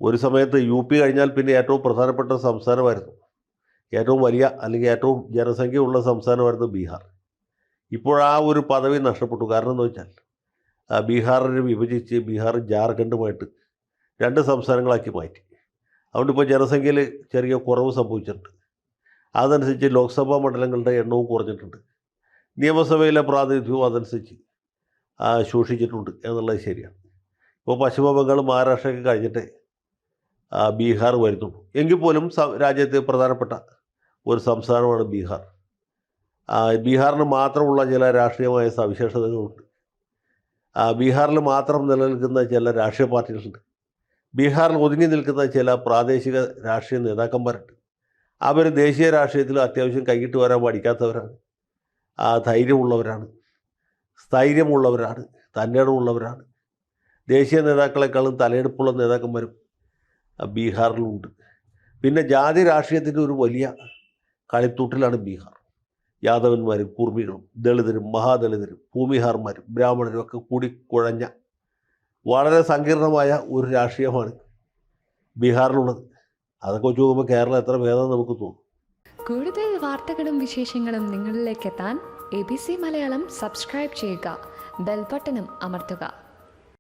ഒരു സമയത്ത് UP കഴിഞ്ഞാൽ പിന്നെ ഏറ്റവും പ്രധാനപ്പെട്ട സംസ്ഥാനമായിരുന്നു, ഏറ്റവും വലിയ അല്ലെങ്കിൽ ഏറ്റവും ജനസംഖ്യ ഉള്ള സംസ്ഥാനമായിരുന്നു ബീഹാർ. ഇപ്പോൾ ആ ഒരു പദവി നഷ്ടപ്പെട്ടു. കാരണം എന്ന് വെച്ചാൽ ബീഹാറിനെ വിഭജിച്ച് ബീഹാർ ജാർഖണ്ഡുമായിട്ട് 2 സംസ്ഥാനങ്ങളാക്കി മാറ്റി. അതുകൊണ്ട് ഇപ്പോൾ ജനസംഖ്യയിൽ ചെറിയ കുറവ് സംഭവിച്ചിട്ടുണ്ട്. അതനുസരിച്ച് ലോക്സഭാ മണ്ഡലങ്ങളുടെ എണ്ണവും കുറഞ്ഞിട്ടുണ്ട്. നിയമസഭയിലെ പ്രാതിനിധ്യവും അതനുസരിച്ച് ശോഷിച്ചിട്ടുണ്ട് എന്നുള്ളത് ശരിയാണ്. ഇപ്പോൾ പശ്ചിമ ബംഗാൾ, മഹാരാഷ്ട്രയൊക്കെ കഴിഞ്ഞിട്ട് ബീഹാർ വരുന്നുള്ളൂ. എങ്കിൽ പോലും രാജ്യത്തെ പ്രധാനപ്പെട്ട ഒരു സംസ്ഥാനമാണ് ബീഹാർ. ബീഹാറിന് മാത്രമുള്ള ചില രാഷ്ട്രീയമായ സവിശേഷതകളുണ്ട്. ബീഹാറിൽ മാത്രം നിലനിൽക്കുന്ന ചില രാഷ്ട്രീയ പാർട്ടികളുണ്ട്. ബീഹാറിൽ ഒതുങ്ങി നിൽക്കുന്ന ചില പ്രാദേശിക രാഷ്ട്രീയ നേതാക്കന്മാരുണ്ട്. അവർ ദേശീയ രാഷ്ട്രീയത്തിൽ അത്യാവശ്യം കൈയിട്ട് വരാൻ പഠിക്കാത്തവരാണ്, ധൈര്യമുള്ളവരാണ്, സ്ഥൈര്യമുള്ളവരാണ്, തന്നിടമുള്ളവരാണ്. ദേശീയ നേതാക്കളെക്കാളും തലയെടുപ്പുള്ള നേതാക്കന്മാരും ബീഹാറിലുണ്ട്. പിന്നെ ജാതി രാഷ്ട്രീയത്തിൻ്റെ ഒരു വലിയ കളിത്തൂട്ടിലാണ് ബീഹാർ. യാദവന്മാരും കുർമികളും ദളിതരും മഹാദളിതരും ഭൂമിഹാർമാരും ബ്രാഹ്മണരും ഒക്കെ കൂടി കുഴഞ്ഞ വളരെ സങ്കീർണമായ ഒരു രാഷ്ട്രീയമാണ് ബീഹാറിലുള്ളത്. അതൊക്കെ വെച്ച് നോക്കുമ്പോൾ കേരളം എത്ര ഭേദം നമുക്ക് തോന്നും. കൂടുതൽ വാർത്തകളും വിശേഷങ്ങളും നിങ്ങളിലേക്ക് എത്താൻ ABC മലയാളം സബ്സ്ക്രൈബ് ചെയ്യുക, ബെൽ ബട്ടണും അമർത്തുക.